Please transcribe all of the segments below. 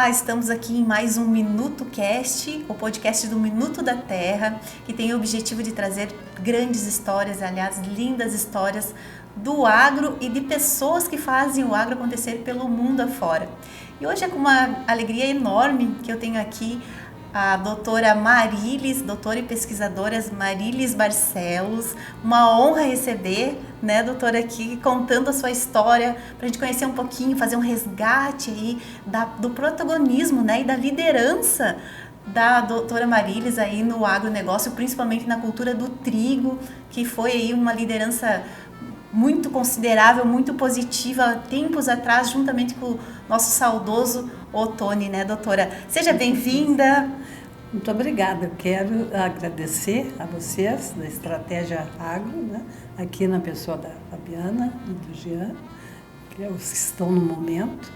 Olá, estamos aqui em mais um Minuto Cast, o podcast do Minuto da Terra, que tem o objetivo de trazer grandes histórias, aliás, lindas histórias do agro e de pessoas que fazem o agro acontecer pelo mundo afora. E hoje é com uma alegria enorme que eu tenho aqui a doutora Marilis, doutora e pesquisadora Marilis Barcelos. Uma honra receber, né, doutora, aqui contando a sua história, para a gente conhecer um pouquinho, fazer um resgate aí do protagonismo, né, e da liderança da doutora Marilis aí no agronegócio, principalmente na cultura do trigo, que foi aí uma liderança muito considerável, muito positiva, há tempos atrás, juntamente com o nosso saudoso Ottoni, né, doutora? Seja bem-vinda. Muito obrigada. Eu quero agradecer a vocês da Estratégia Agro, né, aqui na pessoa da Fabiana e do Jean, que é os que estão no momento.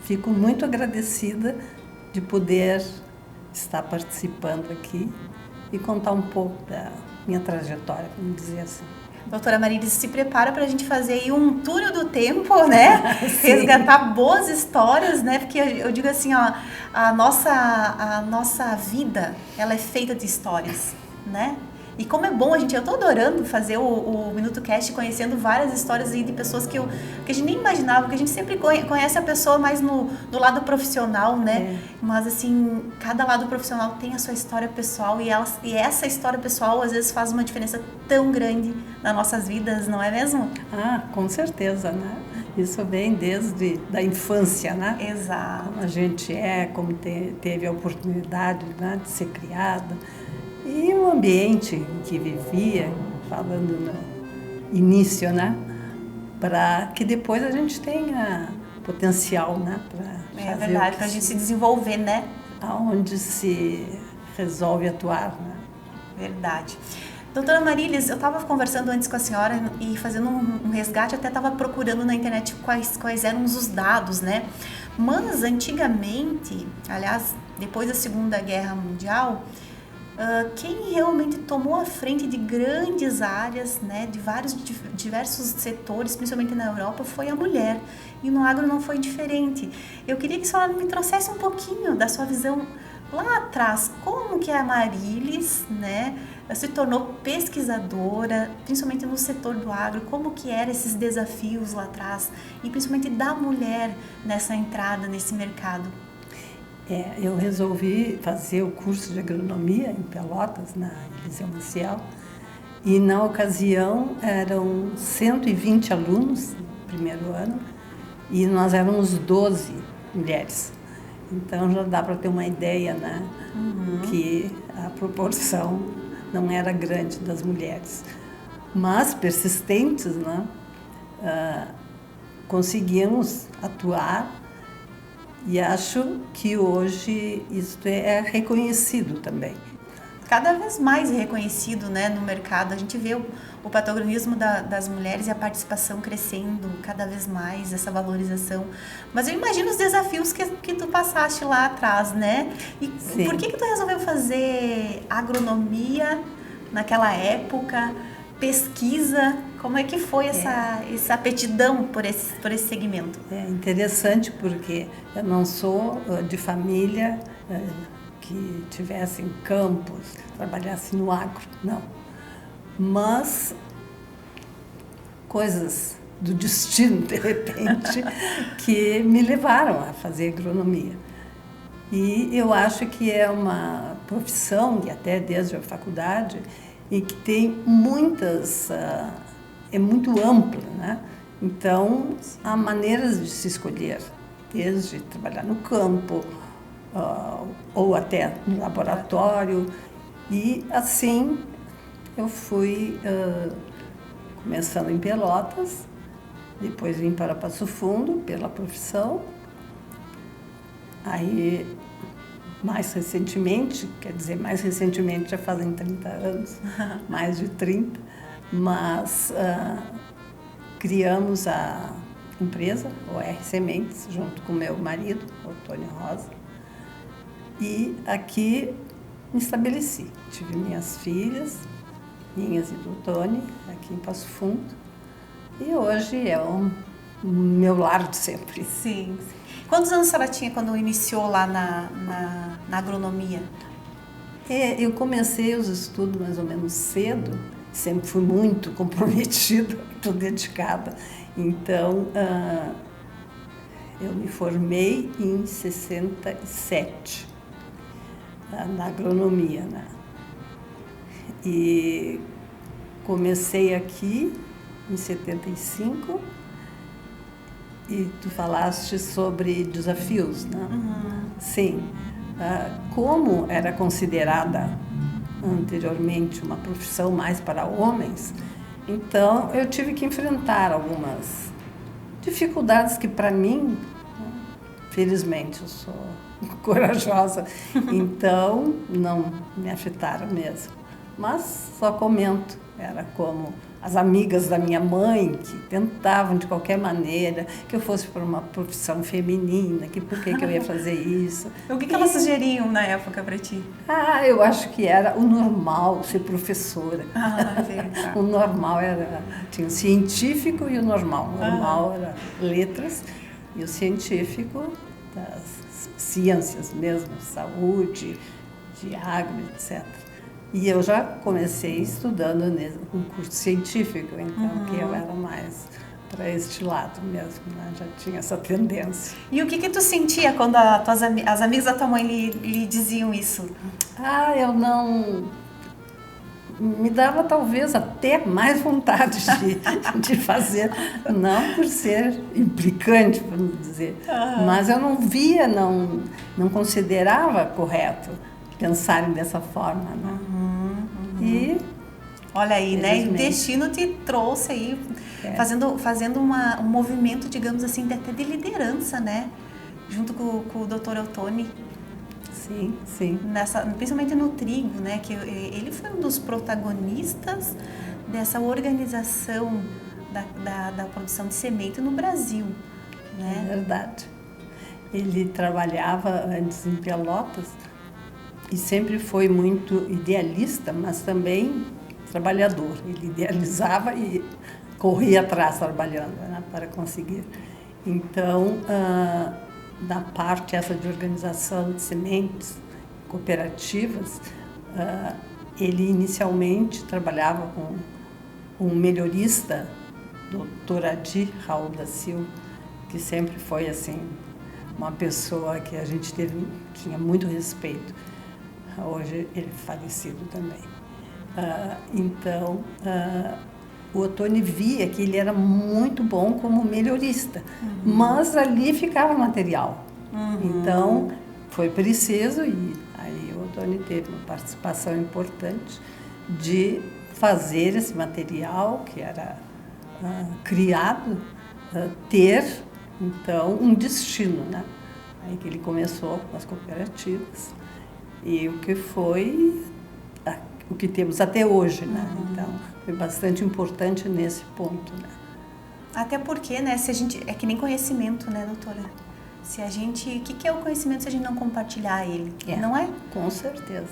Fico muito agradecida de poder estar participando aqui e contar um pouco da minha trajetória, vamos dizer assim. Doutora Marilis, se prepara para a gente fazer aí um túnel do tempo, né? Resgatar boas histórias, né? Porque eu digo assim, ó, a nossa vida, ela é feita de histórias, né? E como é bom eu tô adorando fazer o Minuto Cast, conhecendo várias histórias aí de pessoas que a gente nem imaginava, porque a gente sempre conhece a pessoa mais no lado profissional, né? Mas assim, cada lado profissional tem a sua história pessoal e essa história pessoal às vezes faz uma diferença tão grande nas nossas vidas, não é mesmo? Com certeza, né? Isso vem desde da infância, né? Exato. Como a gente como teve a oportunidade, né, de ser criada. E o ambiente em que vivia, falando no início, né? Para que depois a gente tenha potencial, né? É verdade, para a gente se desenvolver, né? Aonde se resolve atuar, né? Verdade. Doutora Marilis, eu estava conversando antes com a senhora e fazendo um resgate, até estava procurando na internet quais eram os dados, né? Mas antigamente, aliás, depois da Segunda Guerra Mundial, quem realmente tomou a frente de grandes áreas, né, de diversos setores, principalmente na Europa, foi a mulher. E no agro não foi diferente. Eu queria que a senhora me trouxesse um pouquinho da sua visão lá atrás, como que a Marilis, né, se tornou pesquisadora, principalmente no setor do agro, como que eram esses desafios lá atrás, e principalmente da mulher nessa entrada nesse mercado. Eu resolvi fazer o curso de agronomia em Pelotas, na Eliseu Maciel, e na ocasião eram 120 alunos no primeiro ano, e nós éramos 12 mulheres. Então já dá para ter uma ideia, né, que a proporção não era grande das mulheres. Mas persistentes, né, conseguimos atuar. E acho que hoje isso é reconhecido também. Cada vez mais reconhecido, né, no mercado. A gente vê o protagonismo das mulheres e a participação crescendo cada vez mais, essa valorização. Mas eu imagino os desafios que tu passaste lá atrás, né? E Sim. Por que tu resolveu fazer agronomia naquela época, pesquisa? Como é que foi essa aptidão por esse segmento? É interessante porque eu não sou de família que tivesse em campos, trabalhasse no agro, não. Mas coisas do destino, de repente, que me levaram a fazer agronomia. E eu acho que é uma profissão, e até desde a faculdade, e que tem muitas... é muito ampla, né? Então, há maneiras de se escolher, desde trabalhar no campo, ou até no laboratório. E assim, eu fui começando em Pelotas, depois vim para Passo Fundo pela profissão. Aí, mais recentemente já fazem 30 anos, mais de 30, mas criamos a empresa, OR Sementes, junto com meu marido, Ottoni Rosa, e aqui me estabeleci. Tive minhas filhas, minhas e do Ottoni, aqui em Passo Fundo, e hoje é meu lar de sempre. Sim. Quantos anos a senhora tinha quando iniciou lá na agronomia? Eu comecei os estudos mais ou menos cedo, sempre fui muito comprometida, muito dedicada. Então, eu me formei em 67, na agronomia, né? E comecei aqui em 75, e tu falaste sobre desafios, né? Uhum. Sim. Como era considerada anteriormente uma profissão mais para homens, então eu tive que enfrentar algumas dificuldades que para mim, felizmente, eu sou corajosa, então não me afetaram mesmo. Mas só comento, era como as amigas da minha mãe que tentavam de qualquer maneira que eu fosse para uma profissão feminina, que por que eu ia fazer isso. O que elas sugeriam na época para ti? Eu acho que era o normal ser professora. Verdade. O normal tinha o científico e o normal. O normal era letras e o científico das ciências mesmo, saúde, de agro, etc. E eu já comecei estudando um curso científico, então que eu era mais para este lado mesmo, né? Já tinha essa tendência. E o que tu sentia quando as amigas da tua mãe lhe diziam isso? Eu não... Me dava talvez até mais vontade de fazer, não por ser implicante, vamos dizer, mas eu não via, não considerava correto pensarem dessa forma, né? E olha aí, né? E o destino te trouxe aí, fazendo um movimento, digamos assim, até de liderança, né? Junto com o Dr. Eutônio. Sim, sim. Principalmente no trigo, né? Que ele foi um dos protagonistas dessa organização da produção de semente no Brasil, né? É verdade. Ele trabalhava antes em Pelotas e sempre foi muito idealista, mas também trabalhador. Ele idealizava e corria atrás trabalhando, né, para conseguir. Então, na parte essa de organização de sementes cooperativas, ele inicialmente trabalhava com um melhorista, Dr. Adi Raul da Silva, que sempre foi assim uma pessoa que a gente tinha muito respeito. Hoje ele é falecido também. Então, o Ottoni via que ele era muito bom como melhorista, mas ali ficava material. Então, foi preciso, e aí o Ottoni teve uma participação importante de fazer esse material que era criado, ter, então, um destino, né? Aí que ele começou com as cooperativas, e o que foi o que temos até hoje, né? Então, foi bastante importante nesse ponto, né? Até porque, né, se a gente... É que nem conhecimento, né, doutora? Se a gente... O que é o conhecimento se a gente não compartilhar ele? Não é? Com certeza.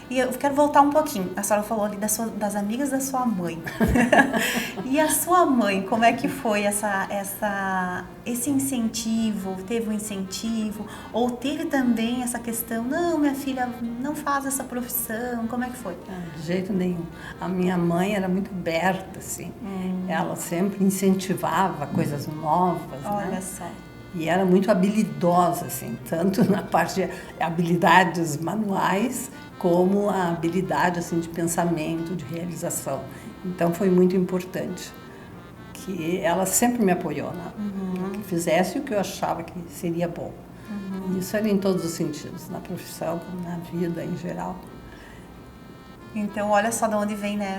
E eu quero voltar um pouquinho. A senhora falou ali das amigas da sua mãe. E a sua mãe, como é que foi esse incentivo? Teve um incentivo? Ou teve também essa questão, não, minha filha, não faz essa profissão? Como é que foi? De jeito nenhum. A minha mãe era muito aberta, assim. Ela sempre incentivava coisas novas, Olha né? só. E era muito habilidosa, assim, tanto na parte de habilidades manuais, como a habilidade assim, de pensamento, de realização. Então, foi muito importante que ela sempre me apoiou, né? Que fizesse o que eu achava que seria bom. Isso era em todos os sentidos, na profissão, na vida em geral. Então, olha só de onde vem, né,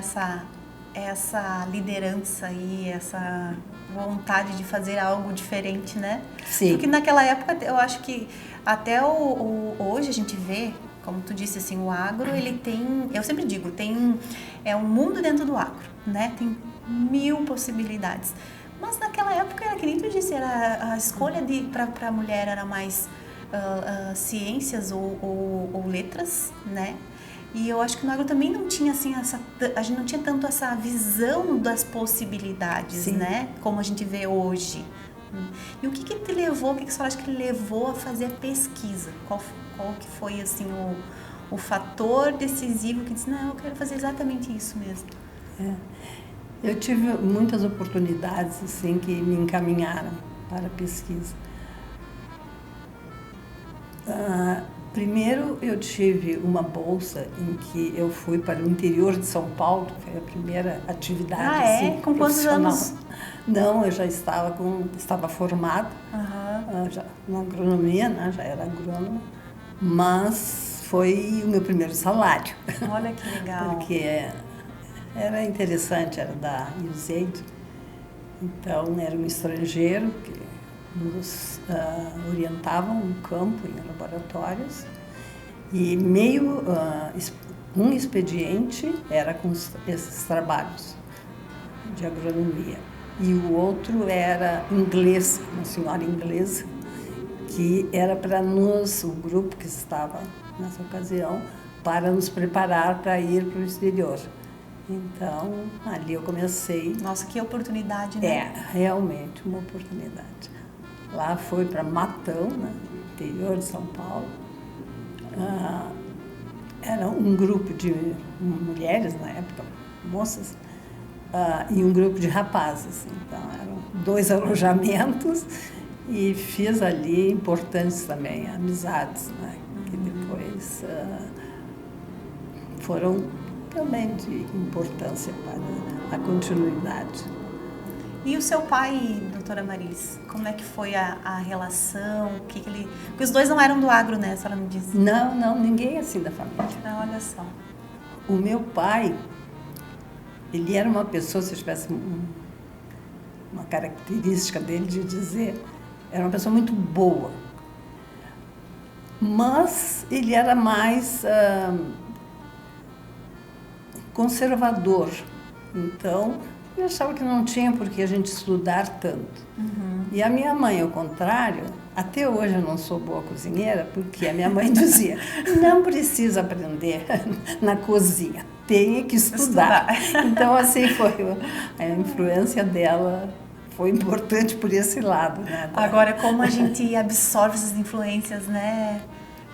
essa liderança e essa vontade de fazer algo diferente, né? Sim. Porque naquela época, eu acho que até hoje a gente vê, como tu disse, assim, o agro, ele tem, eu sempre digo, é um mundo dentro do agro, né? Tem 1000 possibilidades. Mas naquela época, era que nem tu disse, era a escolha para a mulher era mais ciências ou letras, né? E eu acho que no agro também não tinha assim a gente não tinha tanto essa visão das possibilidades, Sim. né? Como a gente vê hoje. E o que te levou, o que você acha que levou a fazer a pesquisa? Qual que foi assim o fator decisivo que disse, não, eu quero fazer exatamente isso mesmo? Eu tive muitas oportunidades assim que me encaminharam para a pesquisa. Primeiro, eu tive uma bolsa em que eu fui para o interior de São Paulo, foi a primeira atividade assim, Com quantos anos? Não, eu já estava formada já na agronomia, né, já era agrônoma, mas foi o meu primeiro salário. Olha que legal. Porque era interessante, era da USAID, então era um estrangeiro que nos orientavam no campo, em laboratórios, e um expediente era com esses trabalhos de agronomia, e o outro era inglês, uma senhora inglesa, que era para o grupo que estava nessa ocasião, para nos preparar para ir para o exterior. Então, ali eu comecei. Nossa, que oportunidade, né? É, realmente uma oportunidade. Lá foi para Matão, né, interior de São Paulo. Era um grupo de mulheres, na época, moças, e um grupo de rapazes. Então, eram 2 alojamentos e fiz ali importantes também amizades, né, que depois foram também de importância para a continuidade. E o seu pai, doutora Marilis, como é que foi a relação? Porque os dois não eram do agro, né? A senhora me disse. Não, ninguém assim da família. Olha só. O meu pai, ele era uma pessoa, se eu tivesse uma característica dele de dizer, era uma pessoa muito boa. Mas ele era mais conservador. Então, eu achava que não tinha por que a gente estudar tanto. E a minha mãe, ao contrário, até hoje eu não sou boa cozinheira, porque a minha mãe dizia, não precisa aprender na cozinha, tem que estudar. Então, assim, a influência dela foi importante por esse lado, né? Agora, como a gente absorve essas influências, né?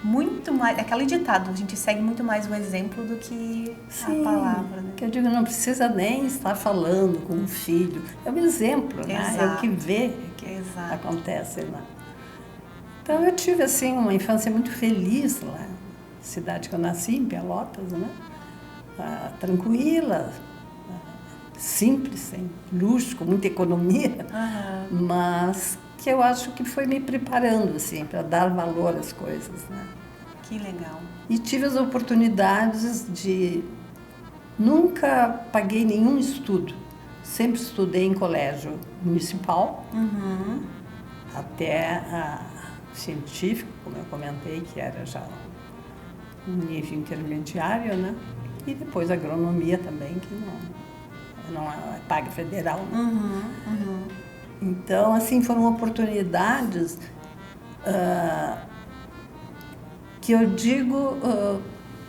Muito mais, aquele ditado, a gente segue muito mais o exemplo do que Sim, a palavra, né? Que eu digo, não precisa nem estar falando com o filho, é um exemplo, né? É o que vê que acontece lá. Então eu tive assim uma infância muito feliz lá, cidade que eu nasci, em Pelotas, né? Tranquila, simples, sem luxo, com muita economia, mas que eu acho que foi me preparando assim para dar valor às coisas, né? Que legal. E tive as oportunidades de nunca paguei nenhum estudo, sempre estudei em colégio municipal, até científico, como eu comentei, que era já um nível intermediário, né? E depois agronomia também, que não é paga federal, né? Então, assim, foram oportunidades que eu digo,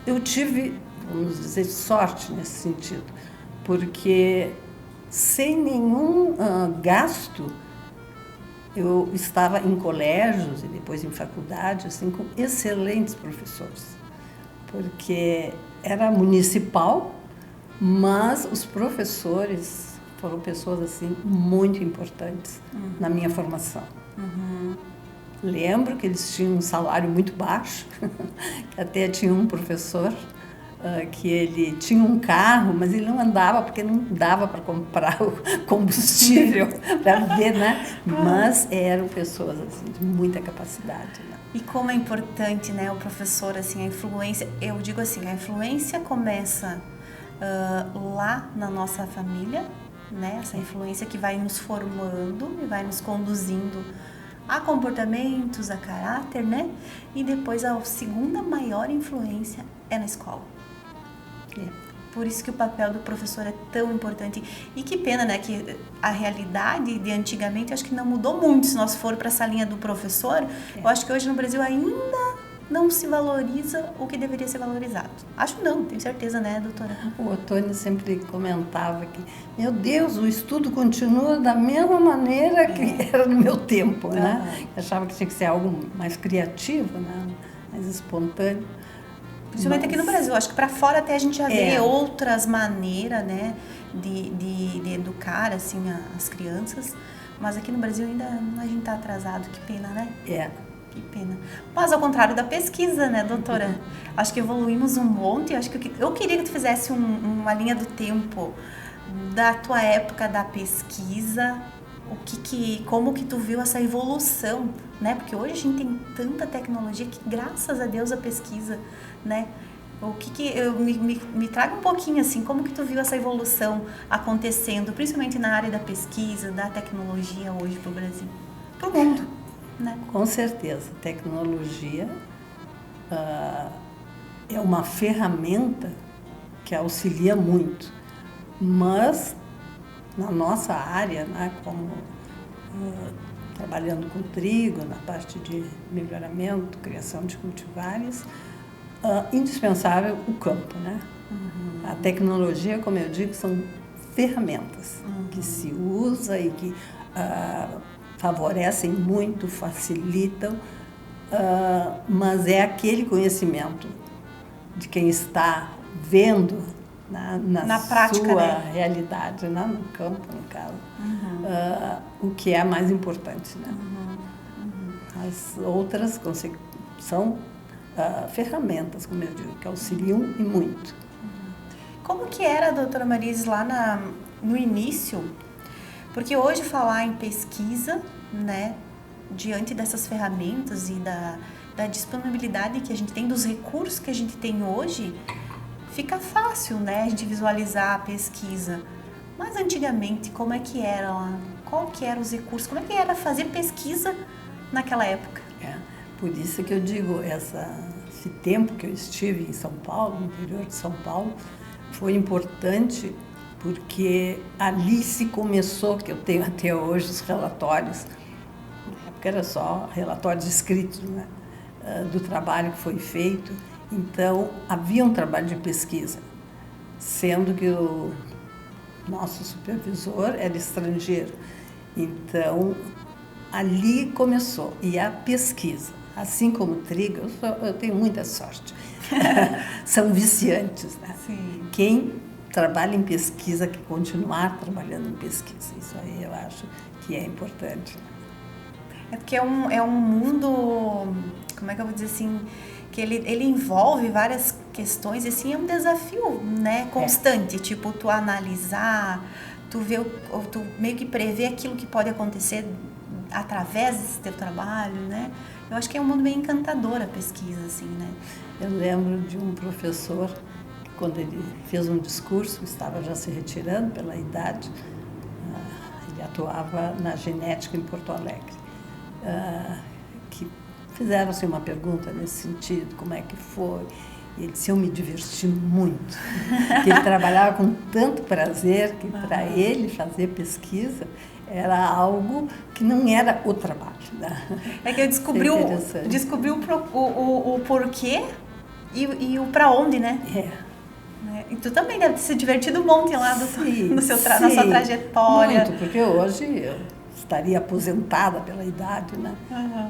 eu tive, vamos dizer, sorte nesse sentido, porque sem nenhum gasto, eu estava em colégios e depois em faculdade, assim, com excelentes professores, porque era municipal, mas os professores foram pessoas assim muito importantes na minha formação. Lembro que eles tinham um salário muito baixo, até tinha um professor que ele tinha um carro, mas ele não andava porque não dava para comprar o combustível para ver, né? Mas eram pessoas assim de muita capacidade, né? E como é importante, né, o professor, assim, a influência, eu digo assim, a influência começa lá na nossa família, né? Essa influência que vai nos formando e vai nos conduzindo a comportamentos, a caráter, né? E depois a segunda maior influência é na escola. Por isso que o papel do professor é tão importante. E que pena, né? Que a realidade de antigamente acho que não mudou muito. Se nós for para essa linha do professor, eu acho que hoje no Brasil ainda não se valoriza o que deveria ser valorizado. Acho não, tenho certeza, né, doutora? O Otônio sempre comentava que, meu Deus, o estudo continua da mesma maneira que era no meu tempo, né? Achava que tinha que ser algo mais criativo, né? Mais espontâneo. Principalmente aqui no Brasil. Acho que para fora até a gente já vê outras maneiras, né, de educar, assim, as crianças. Mas aqui no Brasil ainda a gente está atrasado. Que pena, né? Que pena. Mas ao contrário da pesquisa, né, doutora? Acho que evoluímos um monte. Acho que eu queria que tu fizesse uma linha do tempo da tua época da pesquisa. Como que tu viu essa evolução, né? Porque hoje a gente tem tanta tecnologia que, graças a Deus, a pesquisa, né? Me traga um pouquinho assim, como que tu viu essa evolução acontecendo, principalmente na área da pesquisa, da tecnologia hoje para o Brasil, para o mundo, né? Com certeza, tecnologia é uma ferramenta que auxilia muito, mas na nossa área, né, como trabalhando com trigo, na parte de melhoramento, criação de cultivares, indispensável o campo, né? A tecnologia, como eu digo, são ferramentas que se usa e que favorecem muito, facilitam, mas é aquele conhecimento de quem está vendo na prática, sua realidade, né? No campo, no caso, o que é mais importante, né? As outras são ferramentas, como eu digo, que auxiliam e muito. Como que era, doutora Marise, lá no início? Porque hoje falar em pesquisa, né, diante dessas ferramentas e da disponibilidade que a gente tem, dos recursos que a gente tem hoje, fica fácil, né, a gente visualizar a pesquisa. Mas antigamente, como é que era lá? Qual que eram os recursos? Como é que era fazer pesquisa naquela época? Por isso que eu digo, esse tempo que eu estive em São Paulo, no interior de São Paulo, foi importante porque ali se começou, que eu tenho até hoje os relatórios, porque era só relatórios escritos, né, do trabalho que foi feito. Então, havia um trabalho de pesquisa, sendo que o nosso supervisor era estrangeiro. Então, ali começou. E a pesquisa, assim como o trigo, eu tenho muita sorte. São viciantes, né? Sim. Quem trabalha em pesquisa, que continuar trabalhando em pesquisa, isso aí eu acho que é importante. É porque é um mundo, como é que eu vou dizer assim, que ele envolve várias questões, e assim, é um desafio, né, constante, tipo, tu analisar, tu meio que prever aquilo que pode acontecer através desse teu trabalho, né? Eu acho que é um mundo bem encantador a pesquisa, assim, né? Eu lembro de um professor que, quando ele fez um discurso, estava já se retirando pela idade, ele atuava na genética em Porto Alegre, que fizeram assim, uma pergunta nesse sentido, como é que foi? E ele disse, eu me diverti muito, que ele trabalhava com tanto prazer que para ele fazer pesquisa era algo que não era o trabalho. Né? É que eu descobri o porquê e o para onde, né? E tu também deve ter se divertido um monte lá na sua trajetória. Muito, porque hoje eu estaria aposentada pela idade, né?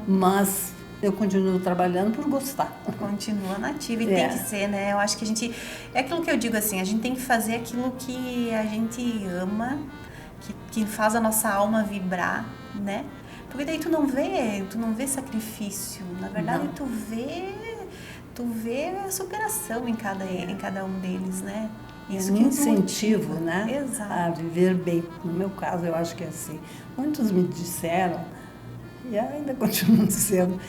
Mas eu continuo trabalhando por gostar. Continua nativa e tem que ser, né? Eu acho que a gente... É aquilo que eu digo assim, a gente tem que fazer aquilo que a gente ama, que faz a nossa alma vibrar, né? Porque daí tu não vê sacrifício. Na verdade, tu vê a superação em cada um deles, né? Isso que incentivo, né? Exato. A viver bem. No meu caso, eu acho que é assim. Muitos me disseram, e ainda continuam dizendo,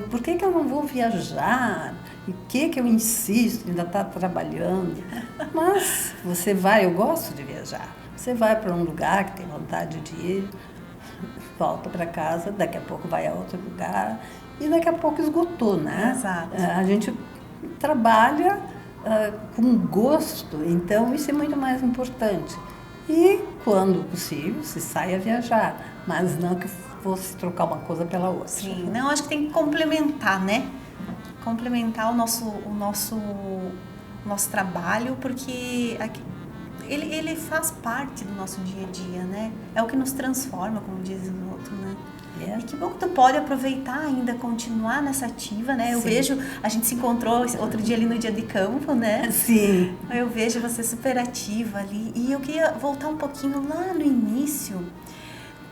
por que eu não vou viajar? E o que eu insisto, ainda está trabalhando? Mas você vai, eu gosto de viajar. Você vai para um lugar que tem vontade de ir, volta para casa, daqui a pouco vai a outro lugar e daqui a pouco esgotou, né? Exato. A gente trabalha com gosto, então isso é muito mais importante. E, quando possível, se sai a viajar, mas não que fosse trocar uma coisa pela outra. Sim, não, acho que tem que complementar, né? complementar o nosso trabalho, porque ele faz parte do nosso dia a dia, né? É o que nos transforma, como dizem os outros, né? E que bom que tu pode aproveitar ainda, continuar nessa ativa, né? Eu vejo, a gente se encontrou outro dia ali no dia de campo, né? Sim. Eu vejo você super ativa ali. E eu queria voltar um pouquinho lá no início,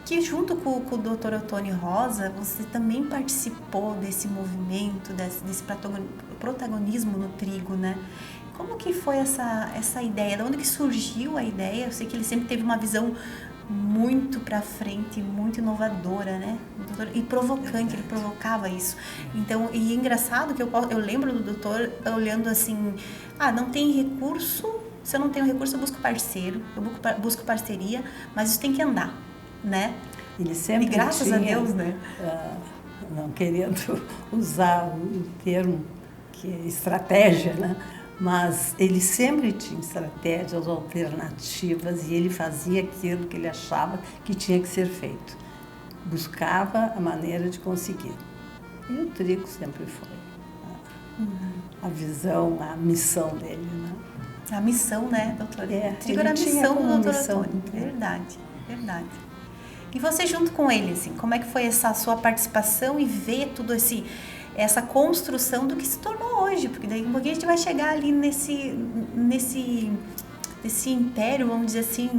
que junto com o Dr. Otônio Rosa, você também participou desse movimento, desse protagonismo no trigo, né? Como que foi essa ideia? De onde que surgiu a ideia? Eu sei que ele sempre teve uma visão muito para frente, muito inovadora, né? E provocante, ele provocava isso. Então, e é engraçado que eu lembro do doutor olhando assim, não tem recurso, se eu não tenho recurso eu busco parceiro, eu busco parceria, mas isso tem que andar, né? Ele sempre e graças tinha, a Deus, né? Não querendo usar o termo que é estratégia, né? Mas ele sempre tinha estratégias alternativas e ele fazia aquilo que ele achava que tinha que ser feito. Buscava a maneira de conseguir. E o trigo sempre foi a visão, a missão dele, né? A missão, né, doutora? O trigo era a missão do doutor Otônio. Verdade. E você junto com ele, assim, como é que foi essa sua participação e ver tudo essa construção do que se tornou hoje? Porque daí um pouquinho a gente vai chegar ali nesse império, vamos dizer assim,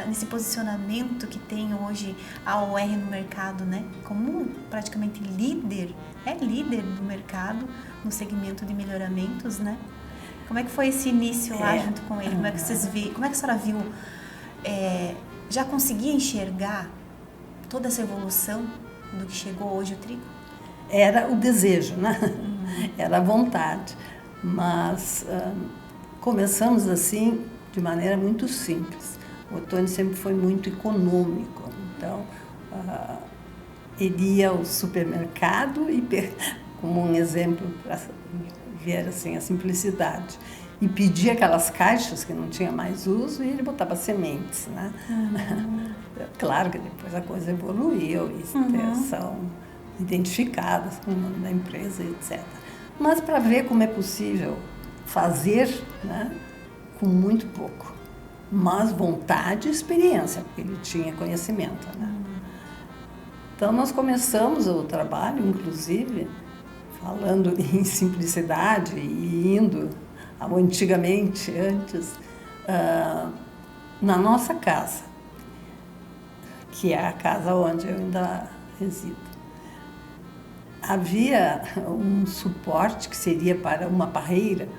nesse posicionamento que tem hoje a OR no mercado, né? Como praticamente líder do mercado no segmento de melhoramentos, né? Como é que foi esse início lá junto com ele? Como é que vocês viram? Como é que a senhora viu? Já conseguia enxergar toda essa evolução do que chegou hoje o trigo? Era o desejo, né? Era a vontade. Mas começamos assim de maneira muito simples. O Otônio sempre foi muito econômico. Então, ele ia ao supermercado e, como um exemplo para ver assim, a simplicidade, e pedia aquelas caixas que não tinha mais uso e ele botava sementes, né? Claro que depois a coisa evoluiu e são identificadas com o nome da empresa, etc. Mas para ver como é possível fazer, né, com muito pouco, mas vontade e experiência, porque ele tinha conhecimento, né? Então nós começamos o trabalho, inclusive, falando em simplicidade e indo antes, na nossa casa, que é a casa onde eu ainda resido. Havia um suporte que seria para uma parreira.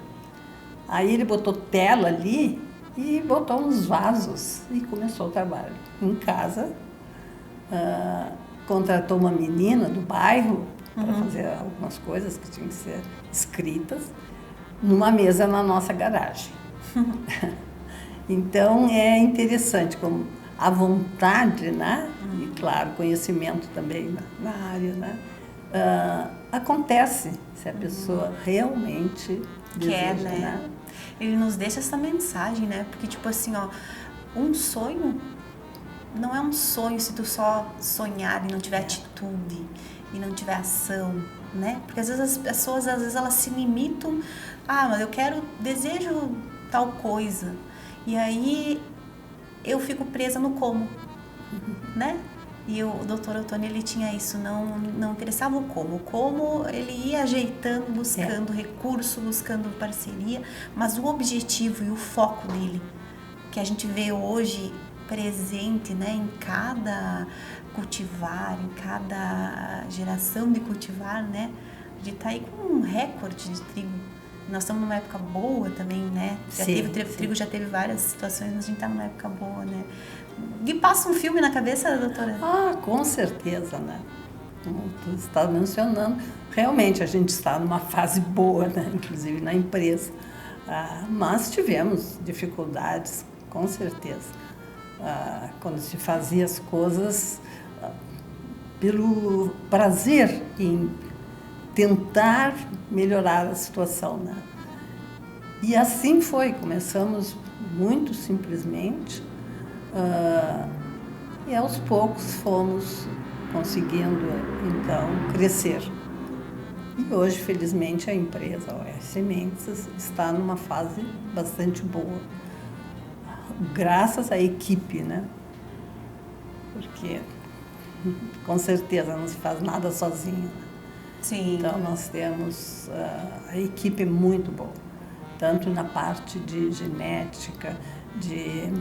Aí ele botou tela ali e botou uns vasos e começou o trabalho. Em casa, contratou uma menina do bairro para fazer algumas coisas que tinham que ser escritas numa mesa na nossa garagem. Então é interessante como a vontade, né? E claro, conhecimento também na área, né? Acontece se a pessoa realmente deseja, né? Ele nos deixa essa mensagem, né? Porque tipo assim, um sonho não é um sonho se tu só sonhar e não tiver atitude e não tiver ação, né? Porque às vezes as pessoas, elas se limitam, mas eu desejo tal coisa. E aí eu fico presa no como, né? E o Dr. Otônio, ele tinha isso, não interessava o como. O como ele ia ajeitando, buscando recurso, buscando parceria, mas o objetivo e o foco dele, que a gente vê hoje presente, né, em cada cultivar, em cada geração de cultivar, né? A gente tá aí com um recorde de trigo. Nós estamos numa época boa também, né? Trigo já teve várias situações, mas a gente está numa época boa, né? E passa um filme na cabeça, doutora? Com certeza, né? Como tu está mencionando, realmente a gente está numa fase boa, né? Inclusive na empresa. Mas tivemos dificuldades, com certeza. Quando se fazia as coisas pelo prazer em tentar melhorar a situação, né? E assim foi, começamos muito simplesmente e aos poucos fomos conseguindo, então, crescer. E hoje, felizmente, a empresa, a OR Sementes, está numa fase bastante boa, graças à equipe, né? Porque, com certeza, não se faz nada sozinho. Sim. Então, nós temos a equipe muito boa, tanto na parte de genética, de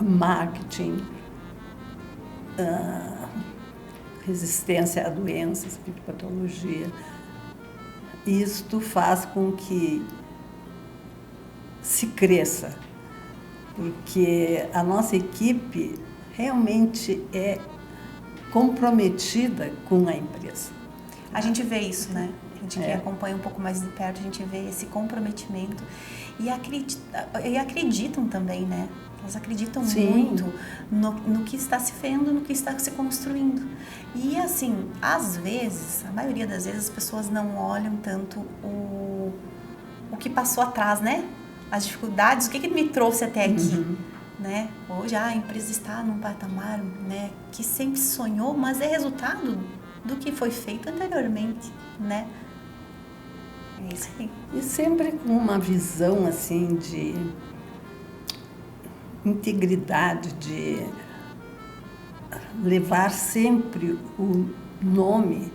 marketing, resistência a doenças, fitopatologia. Isto faz com que se cresça, porque a nossa equipe realmente é comprometida com a empresa. A gente vê isso, né? A gente que acompanha um pouco mais de perto, a gente vê esse comprometimento e acreditam também, né? Elas acreditam muito no que está se vendo, no que está se construindo. E assim, às vezes, a maioria das vezes, as pessoas não olham tanto o que passou atrás, né? As dificuldades, o que me trouxe até aqui, né? Hoje a empresa está num patamar, né, que sempre sonhou, mas é resultado do que foi feito anteriormente, né? É isso aí. E sempre com uma visão, assim, de integridade, de levar sempre o nome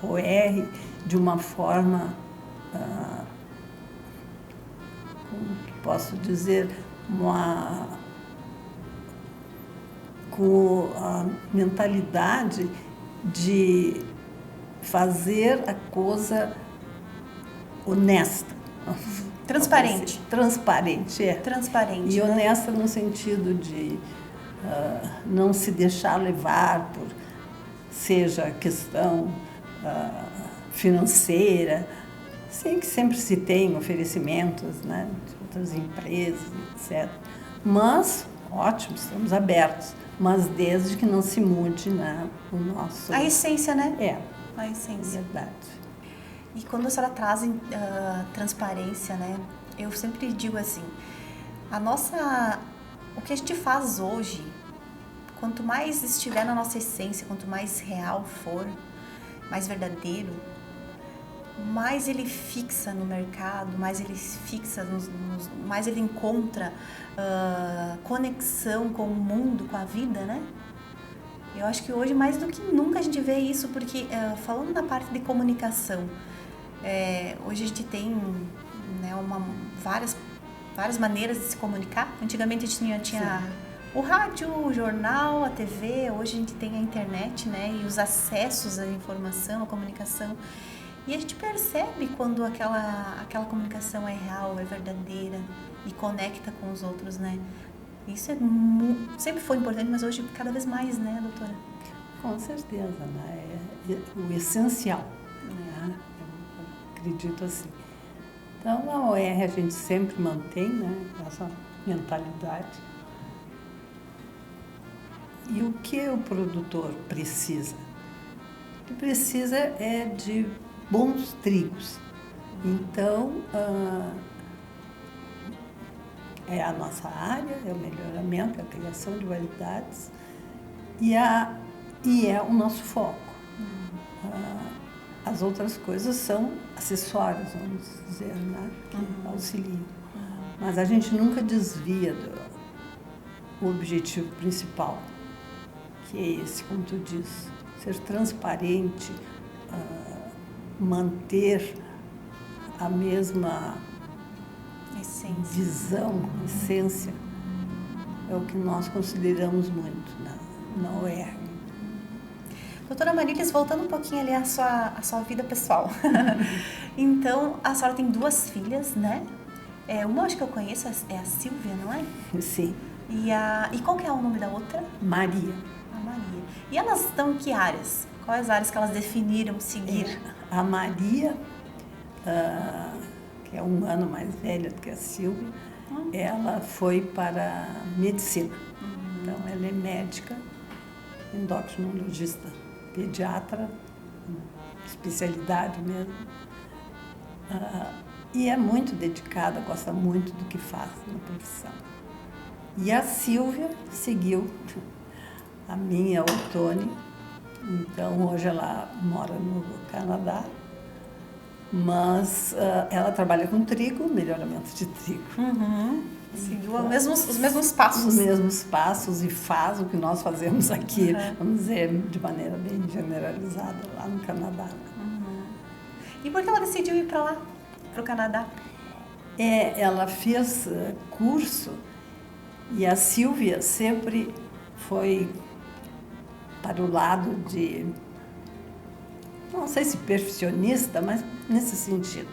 OR de uma forma, como que posso dizer, com a mentalidade de fazer a coisa honesta. Transparente. Transparente, é. Transparente, E né? honesta no sentido de não se deixar levar por, seja questão financeira, sei que sempre se tem oferecimentos, né, de outras empresas, etc. Mas, ótimo, estamos abertos, mas desde que não se mude, né, o nosso... A essência, né? É. A essência. Verdade. E quando a senhora traz transparência, né? Eu sempre digo assim, o que a gente faz hoje, quanto mais estiver na nossa essência, quanto mais real for, mais verdadeiro, mais ele fixa no mercado, mais ele fixa, mais ele encontra conexão com o mundo, com a vida, né? Eu acho que hoje, mais do que nunca, a gente vê isso, porque falando na parte de comunicação, hoje a gente tem, né, várias maneiras de se comunicar. Antigamente a gente tinha o rádio, o jornal, a TV, hoje a gente tem a internet, né, e os acessos à informação, à comunicação. E a gente percebe quando aquela comunicação é real, é verdadeira e conecta com os outros, né? Isso sempre foi importante, mas hoje cada vez mais, né, doutora? Com certeza, né? É o essencial, né? Eu acredito assim. Então, a OR a gente sempre mantém, né, essa mentalidade. E o que o produtor precisa? O que precisa é de bons trigos. Então, é a nossa área, é o melhoramento, é a criação de variedades e é o nosso foco. As outras coisas são acessórios, vamos dizer, né, que auxiliam. Mas a gente nunca desvia do objetivo principal, que é esse, como tu diz, ser transparente, manter a mesma visão, essência, é o que nós consideramos muito na OR. Doutora Marilis, voltando um pouquinho ali à sua vida pessoal. Então, a senhora tem 2 filhas, né? Uma acho que eu conheço é a Silvia, não é? Sim. E qual que é o nome da outra? Maria. A Maria. E elas estão em que áreas? Quais áreas que elas definiram seguir? A Maria, que é 1 ano mais velha do que a Silvia, ela foi para medicina. Então, ela é médica, endocrinologista, pediatra, especialidade mesmo. E é muito dedicada, gosta muito do que faz na profissão. E a Silvia seguiu a minha, o Tony, Então, hoje ela mora no Canadá, mas ela trabalha com trigo, melhoramento de trigo. Seguiu os mesmos passos. Os mesmos passos e faz o que nós fazemos aqui, vamos dizer, de maneira bem generalizada lá no Canadá. E por que ela decidiu ir para lá, para o Canadá? Ela fez curso e a Silvia sempre foi para o lado de, não sei se perfeccionista, mas nesse sentido.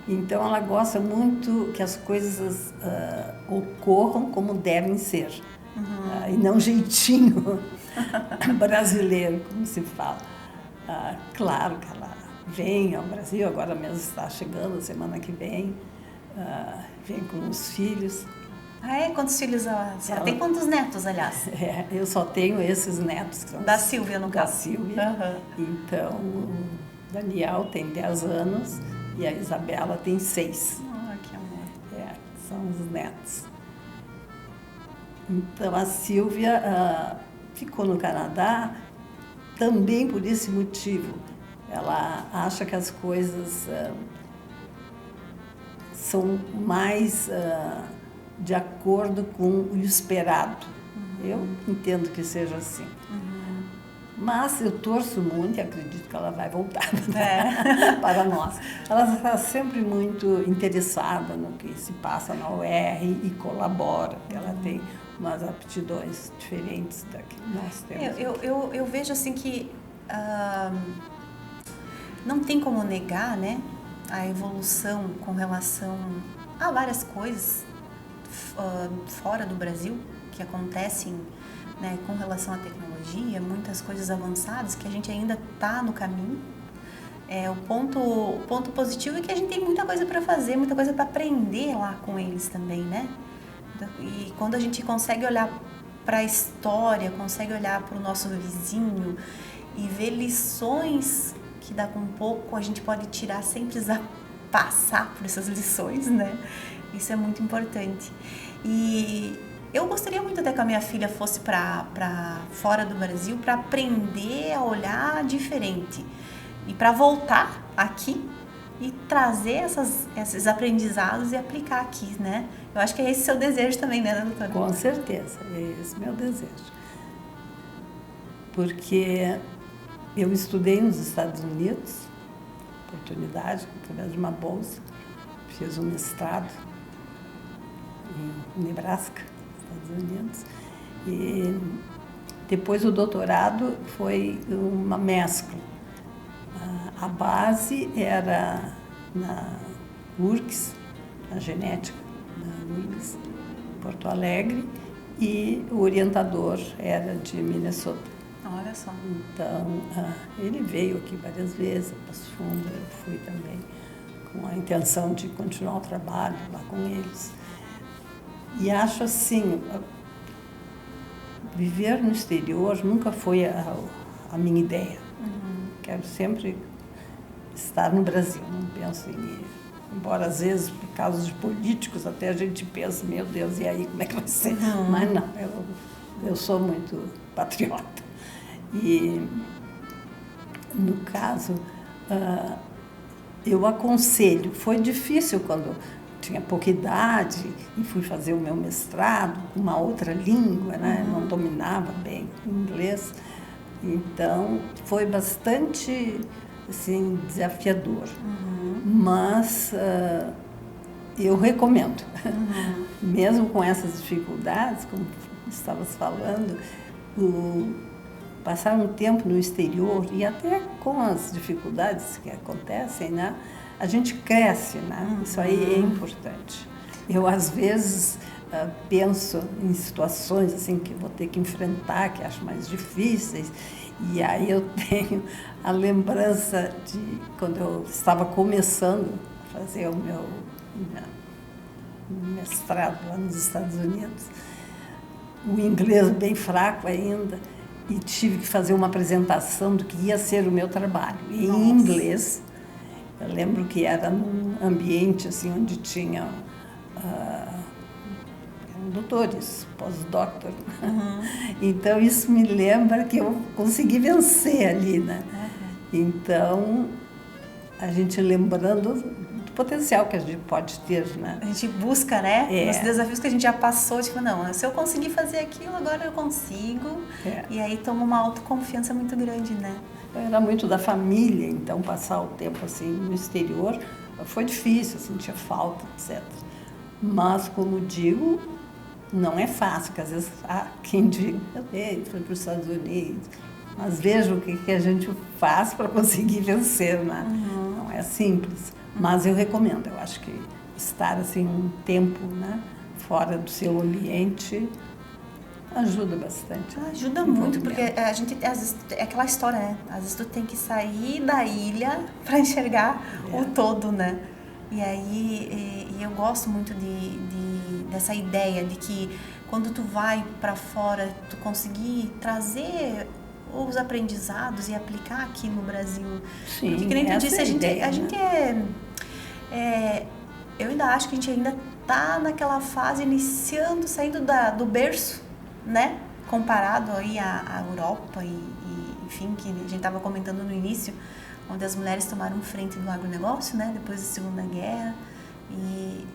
Então, ela gosta muito que as coisas ocorram como devem ser, e não jeitinho brasileiro, como se fala. Claro que ela vem ao Brasil, agora mesmo está chegando, semana que vem, vem com os filhos. Quantos filhos ela tem? Quantos netos, aliás? Eu só tenho esses netos. Que são da Silvia, no caso. Da Silvia. Então, o Daniel tem 10 anos e a Isabela tem 6. Que amor. São os netos. Então, a Silvia ficou no Canadá também por esse motivo. Ela acha que as coisas são mais de acordo com o esperado. Eu entendo que seja assim. Mas eu torço muito e acredito que ela vai voltar para nós. Ela está sempre muito interessada no que se passa na UR e colabora. Ela tem umas aptidões diferentes da que nós temos. Eu vejo assim que não tem como negar, né, a evolução com relação a várias coisas fora do Brasil que acontecem, né, com relação à tecnologia, muitas coisas avançadas que a gente ainda está no caminho. O ponto positivo é que a gente tem muita coisa para fazer, muita coisa para aprender lá com eles também, né? E quando a gente consegue olhar para a história, consegue olhar para o nosso vizinho e ver lições que dá com pouco, a gente pode tirar sem precisar passar por essas lições, né? Isso é muito importante. E eu gostaria muito até que a minha filha fosse para fora do Brasil para aprender a olhar diferente e para voltar aqui e trazer esses aprendizados e aplicar aqui, né? Eu acho que é esse seu desejo também, né, doutora? Com certeza, é esse meu desejo. Porque eu estudei nos Estados Unidos, oportunidade, através de uma bolsa, fiz um mestrado em Nebraska, Estados Unidos, e depois o doutorado foi uma mescla. A base era na URGS, na genética, na URGS, Porto Alegre, e o orientador era de Minnesota. Olha só. Então, ele veio aqui várias vezes, a Passo Fundo, eu fui também com a intenção de continuar o trabalho lá com eles. E acho assim, viver no exterior nunca foi a minha ideia. Quero sempre estar no Brasil, não penso em ir. Embora às vezes, por causa de políticos, até a gente pensa, meu Deus, e aí como é que vai ser? Mas não, eu sou muito patriota. E, no caso, eu aconselho, foi difícil quando tinha pouca idade e fui fazer o meu mestrado com uma outra língua, né? Não dominava bem o inglês, então foi bastante assim, desafiador, mas eu recomendo, mesmo com essas dificuldades, como estavas falando, passar um tempo no exterior e até com as dificuldades que acontecem, né? A gente cresce, né? Isso aí é importante. Eu, às vezes, penso em situações assim que vou ter que enfrentar, que acho mais difíceis, e aí eu tenho a lembrança de quando eu estava começando a fazer o meu mestrado lá nos Estados Unidos, o inglês bem fraco ainda, e tive que fazer uma apresentação do que ia ser o meu trabalho, em inglês. Eu lembro que era num ambiente assim, onde tinha doutores, pós-doctor. Então, isso me lembra que eu consegui vencer ali, né? Então, a gente lembrando do potencial que a gente pode ter, né? A gente busca, né? Os desafios que a gente já passou, tipo, não, se eu conseguir fazer aquilo, agora eu consigo. E aí toma uma autoconfiança muito grande, né? Eu era muito da família, então passar o tempo assim no exterior foi difícil, eu sentia falta, etc. Mas, como digo, não é fácil, porque às vezes há quem diga, foi para os Estados Unidos, mas veja o que a gente faz para conseguir vencer, né? Não é simples, mas eu recomendo, eu acho que estar assim um tempo, né, fora do seu ambiente ajuda bastante. Ajuda muito, porque a gente, às vezes, é aquela história, né? Às vezes tu tem que sair da ilha para enxergar o todo, né? E aí eu gosto muito dessa ideia de que quando tu vai para fora, tu conseguir trazer os aprendizados e aplicar aqui no Brasil. Sim, porque, que nem tu disse, a gente eu ainda acho que a gente ainda tá naquela fase iniciando, saindo do berço, né? Comparado aí à Europa e enfim, que a gente estava comentando no início, onde as mulheres tomaram frente do agronegócio, né? Depois da Segunda Guerra. E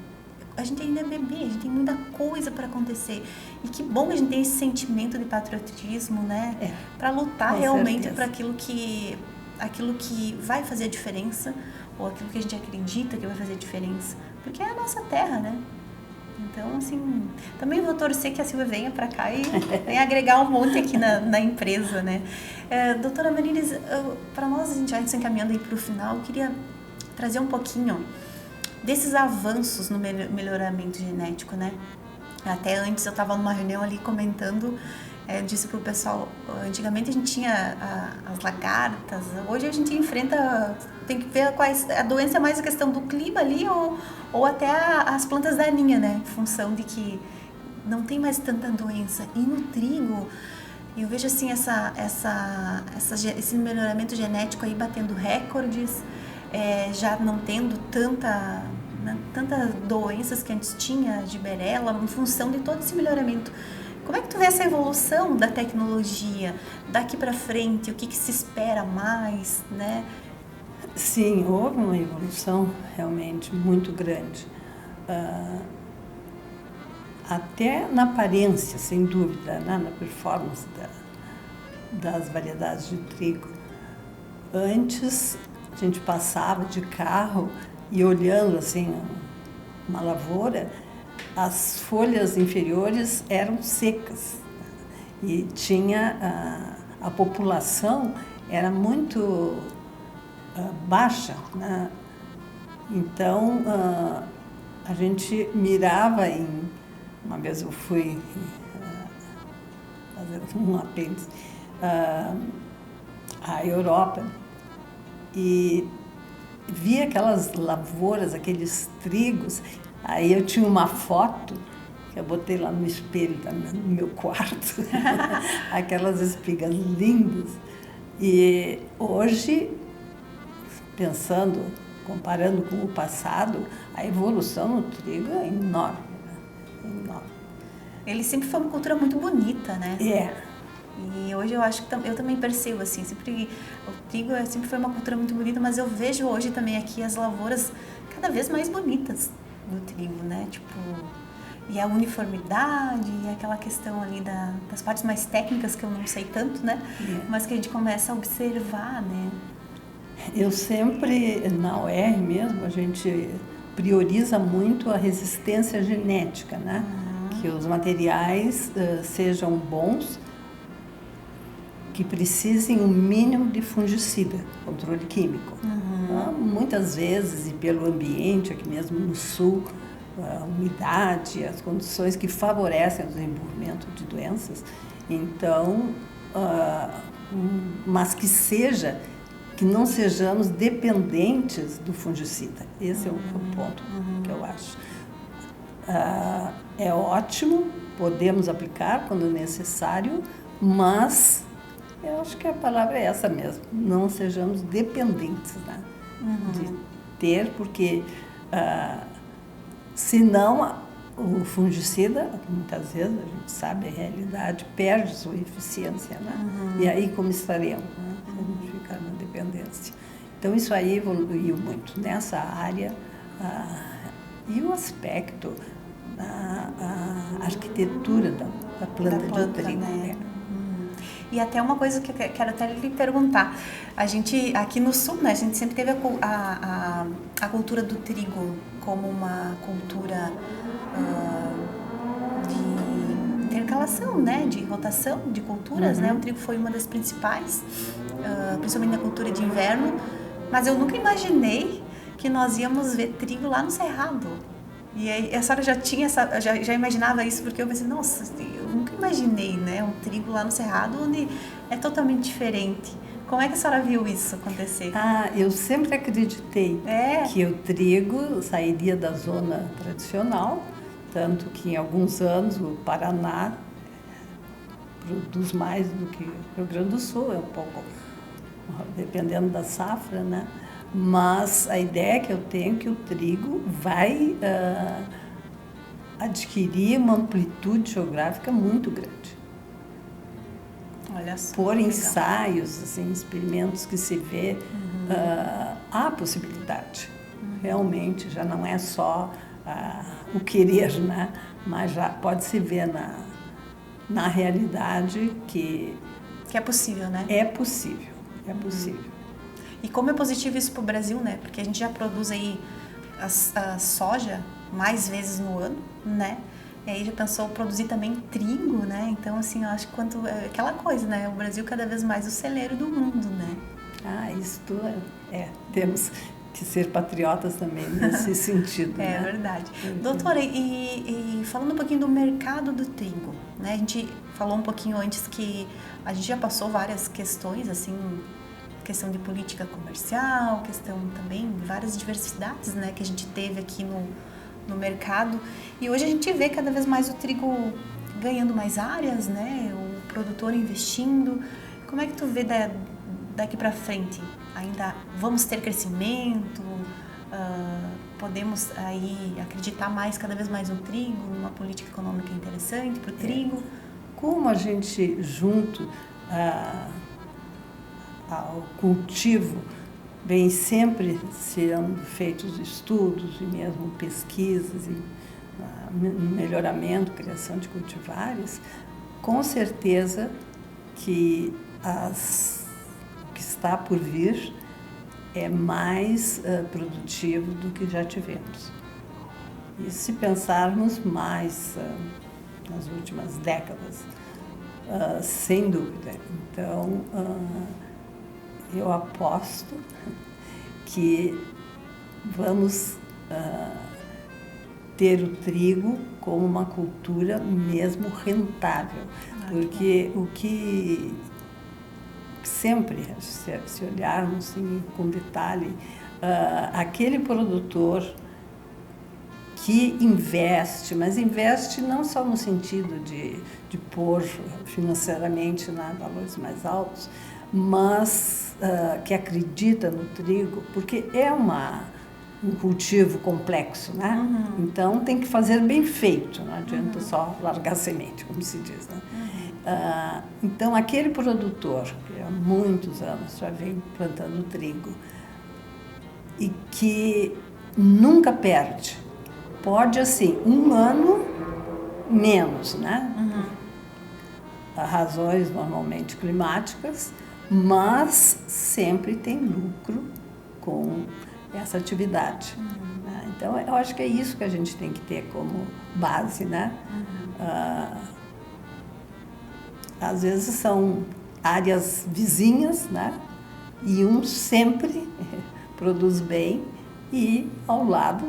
a gente ainda é bebê, a gente tem muita coisa para acontecer. E que bom que a gente tem esse sentimento de patriotismo, né? Para lutar realmente para aquilo que vai fazer a diferença, ou aquilo que a gente acredita que vai fazer a diferença. Porque é a nossa terra, né? Então, assim, também vou torcer que a Silvia venha para cá e venha agregar um monte aqui na empresa, né? Doutora Marines, para nós, a gente já se encaminhando aí para o final, eu queria trazer um pouquinho desses avanços no melhoramento genético, né? Até antes eu estava numa reunião ali comentando, disse para o pessoal, antigamente a gente tinha as lagartas, hoje a gente enfrenta, tem que ver quais, a doença é mais a questão do clima ali ou até as plantas daninhas, né? Em função de que não tem mais tanta doença. E no trigo, eu vejo assim esse melhoramento genético aí batendo recordes, já não tendo tantas doenças que antes tinha, giberela, em função de todo esse melhoramento. Como é que tu vê essa evolução da tecnologia daqui para frente? O que se espera mais, né? Sim, houve uma evolução realmente muito grande. Até na aparência, sem dúvida, né? Na performance das variedades de trigo. Antes, a gente passava de carro e olhando assim uma lavoura, as folhas inferiores eram secas e tinha a população era muito baixa, né? Então a gente mirava uma vez eu fui fazer um apêndice à Europa e via aquelas lavouras, aqueles trigos. Aí eu tinha uma foto que eu botei lá no espelho no meu quarto, aquelas espigas lindas. E hoje, pensando, comparando com o passado, a evolução no trigo é enorme, né? Enorme. Ele sempre foi uma cultura muito bonita, né? E hoje eu acho que eu também percebo assim, o trigo sempre foi uma cultura muito bonita, mas eu vejo hoje também aqui as lavouras cada vez mais bonitas do trigo, né? Tipo, e a uniformidade, e aquela questão ali das partes mais técnicas que eu não sei tanto, né? Mas que a gente começa a observar, né? Eu sempre, na UER mesmo, a gente prioriza muito a resistência genética, né? Que os materiais sejam bons, que precisem o mínimo de fungicida, controle químico. Muitas vezes, e pelo ambiente, aqui mesmo no sul, a umidade, as condições que favorecem o desenvolvimento de doenças. Então, mas que não sejamos dependentes do fungicida. Esse é o ponto que eu acho. É ótimo, podemos aplicar quando necessário, mas eu acho que a palavra é essa mesmo, não sejamos dependentes, né? De ter, porque senão O fungicida, muitas vezes, a gente sabe, a realidade perde sua eficiência, né? E aí como estaremos, né? Se a gente ficar na dependência. Então isso aí evoluiu muito nessa área. E o aspecto da arquitetura da planta de trigo. Né? E até uma coisa que eu quero até lhe perguntar. A gente, aqui no sul, né, a gente sempre teve a cultura do trigo como uma cultura de intercalação, né, de rotação de culturas, né? O trigo foi uma das principais, principalmente na cultura de inverno, mas eu nunca imaginei que nós íamos ver trigo lá no Cerrado. E aí, a senhora já tinha já imaginava isso, porque eu pensei, nossa, eu nunca imaginei, né, um trigo lá no Cerrado, onde é totalmente diferente. Como é que a senhora viu isso acontecer? Eu sempre acreditei que o trigo sairia da zona tradicional, tanto que em alguns anos o Paraná produz mais do que o Rio Grande do Sul, é um pouco dependendo da safra, né? Mas a ideia que eu tenho é que o trigo vai adquirir uma amplitude geográfica muito grande. Olha só, por legal. Ensaios, assim, experimentos que se vê, há possibilidade. Realmente, já não é só o querer, né? Mas já pode se ver na realidade que é possível, né? É possível, é possível. E como é positivo isso para o Brasil, né? Porque a gente já produz aí a soja mais vezes no ano, né? E aí já pensou produzir também trigo, né? Então, assim, eu acho que aquela coisa, né? O Brasil cada vez mais o celeiro do mundo, né? Isto temos que ser patriotas também nesse sentido, né? É verdade. Doutora, e falando um pouquinho do mercado do trigo, né? A gente falou um pouquinho antes que a gente já passou várias questões, assim, questão de política comercial, questão também de várias diversidades, né, que a gente teve aqui no mercado. E hoje a gente vê cada vez mais o trigo ganhando mais áreas, né, o produtor investindo. Como é que tu vê daqui para frente? Ainda vamos ter crescimento? Podemos aí acreditar cada vez mais no trigo, numa política econômica interessante para o trigo? Como a gente, junto ao cultivo, vem sempre sendo feitos estudos e mesmo pesquisas e melhoramento, criação de cultivares, com certeza que o que está por vir é mais produtivo do que já tivemos. E se pensarmos mais nas últimas décadas, sem dúvida. Então, eu aposto que vamos ter o trigo como uma cultura mesmo rentável, porque o que sempre, se olharmos com detalhe, aquele produtor que investe, mas investe não só no sentido de pôr financeiramente valores mais altos, mas que acredita no trigo, porque é um cultivo complexo, né? Então tem que fazer bem feito, não adianta só largar semente, como se diz, né? Então aquele produtor que há muitos anos já vem plantando trigo e que nunca perde, pode assim, um ano menos, né? Razões normalmente climáticas, mas sempre tem lucro com essa atividade. Então, eu acho que é isso que a gente tem que ter como base, né? Às vezes são áreas vizinhas, né? E um sempre produz bem e ao lado,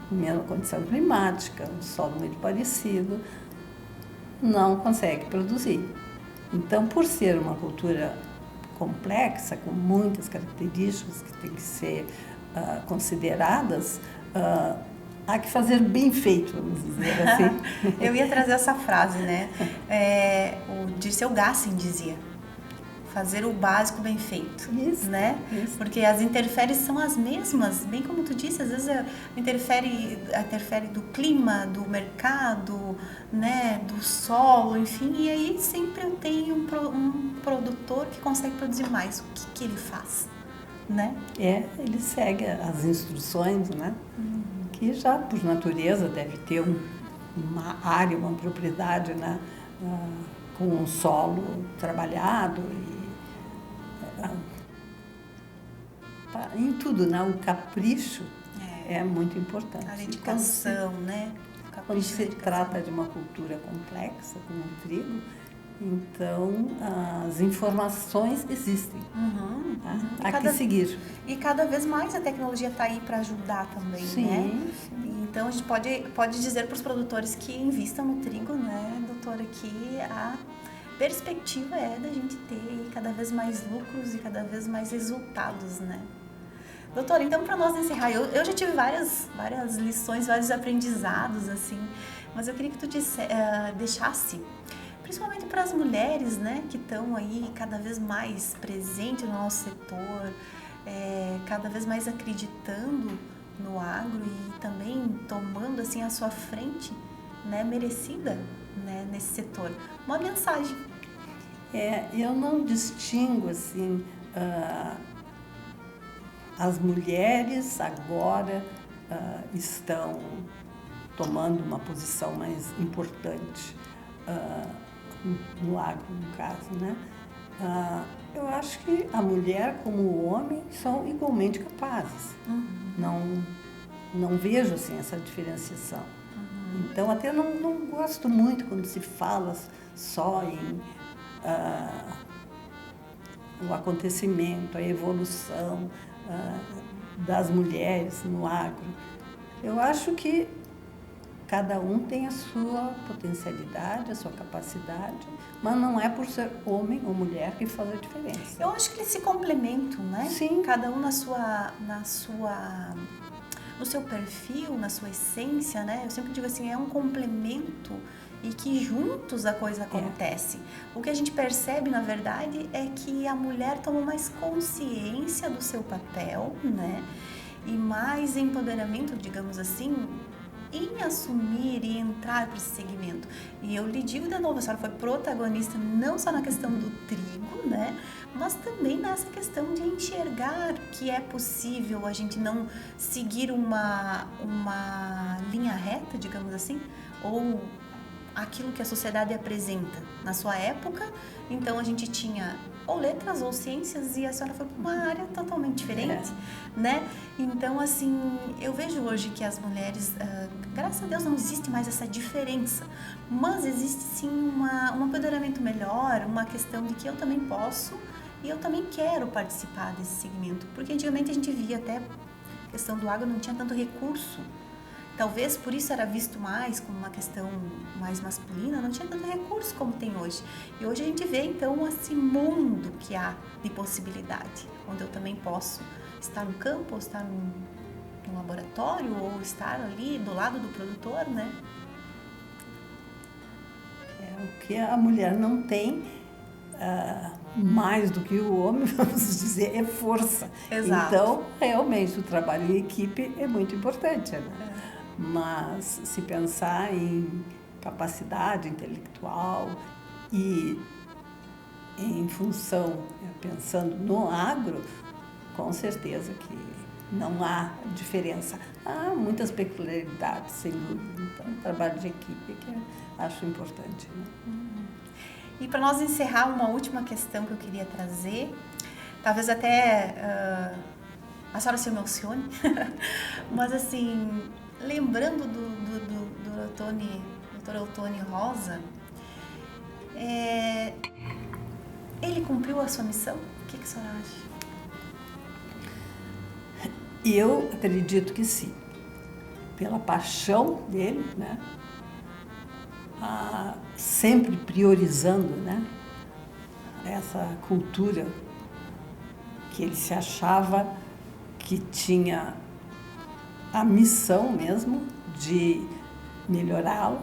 mesma condição climática, o solo muito parecido, não consegue produzir. Então, por ser uma cultura complexa, com muitas características que têm que ser consideradas, há que fazer bem feito, vamos dizer assim. Eu ia trazer essa frase, né? O Dirceu Gassin dizia fazer o básico bem feito, Isso, né? isso. Porque as intempéries são as mesmas, bem como tu disse, às vezes interfere do clima, do mercado, né, do solo, enfim, e aí sempre eu tenho um produtor que consegue produzir mais. O que ele faz, né? Ele segue as instruções, né? Que já por natureza deve ter uma área, uma propriedade, né? Com um solo trabalhado em tudo, né? O capricho é muito importante. A dedicação, né? Quando se trata de uma cultura complexa, como o trigo, então as informações existem. Há que seguir. E cada vez mais a tecnologia está aí para ajudar também, né? Então a gente pode dizer para os produtores que investam no trigo, né, doutora, que a perspectiva é da gente ter cada vez mais lucros e cada vez mais resultados, né? Doutora, então para nós encerrar, eu já tive várias lições, vários aprendizados, assim, mas eu queria que tu deixasse, principalmente para as mulheres, né, que estão aí cada vez mais presentes no nosso setor, cada vez mais acreditando no agro e também tomando assim a sua frente, né, merecida, né, nesse setor. Uma mensagem. Eu não distingo assim as mulheres agora estão tomando uma posição mais importante no agro, no caso, né? Eu acho que a mulher como o homem são igualmente capazes. Não vejo assim essa diferenciação. Então até não gosto muito quando se fala só em o acontecimento, a evolução das mulheres no agro. Eu acho que cada um tem a sua potencialidade, a sua capacidade, mas não é por ser homem ou mulher que faz a diferença. Eu acho que eles se complementam, né? Sim. Cada um no seu perfil, na sua essência, né? Eu sempre digo assim, é um complemento e que juntos a coisa acontece. O que a gente percebe, na verdade, é que a mulher toma mais consciência do seu papel, né? E mais empoderamento, digamos assim, em assumir e entrar para esse segmento. E eu lhe digo de novo, a senhora foi protagonista não só na questão do trigo, né? Mas também nessa questão de enxergar que é possível a gente não seguir uma linha reta, digamos assim, ou aquilo que a sociedade apresenta. Na sua época, então a gente tinha ou letras ou ciências e a senhora foi para uma área totalmente diferente, né? Então, assim, eu vejo hoje que as mulheres, graças a Deus não existe mais essa diferença, mas existe sim um empoderamento melhor, uma questão de que eu também posso e eu também quero participar desse segmento, porque antigamente a gente via até a questão do agro não tinha tanto recurso. Talvez por isso era visto mais como uma questão mais masculina, não tinha tanto recurso como tem hoje. E hoje a gente vê então esse mundo que há de possibilidade, onde eu também posso estar no campo, ou estar no laboratório, ou estar ali do lado do produtor, né? O que a mulher não tem mais do que o homem, vamos dizer, é força. Exato. Então, realmente, o trabalho em equipe é muito importante, né? Mas se pensar em capacidade intelectual e em função, pensando no agro, com certeza que não há diferença. Há muitas peculiaridades, sem dúvida. Então, o trabalho de equipe que eu acho importante, né? E para nós encerrar, uma última questão que eu queria trazer, talvez até a senhora se emocione, mas assim, lembrando do Dr. Ottoni Rosa, ele cumpriu a sua missão? O que a senhora acha? Eu acredito que sim. Pela paixão dele, né? Sempre priorizando, né? Essa cultura que ele se achava que tinha a missão mesmo de melhorá-lo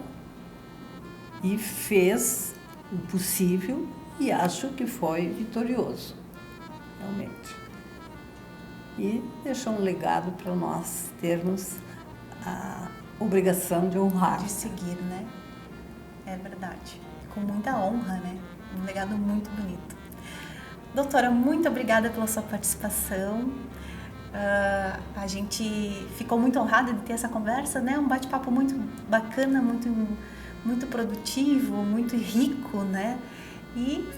e fez o possível e acho que foi vitorioso, realmente. E deixou um legado para nós termos a obrigação de honrar. De seguir, né? É verdade. Com muita honra, né? Um legado muito bonito. Doutora, muito obrigada pela sua participação. A gente ficou muito honrada de ter essa conversa, né? Um bate-papo muito bacana, muito produtivo, muito rico, né? E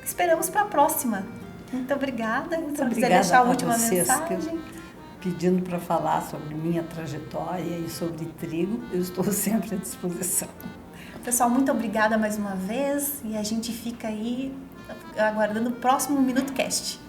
esperamos para a próxima. Muito obrigada. Muito Se obrigada quiser deixar a a última vocês, mensagem. Pedindo para falar sobre minha trajetória e sobre trigo, eu estou sempre à disposição. Pessoal, muito obrigada mais uma vez e a gente fica aí aguardando o próximo Minuto Cast.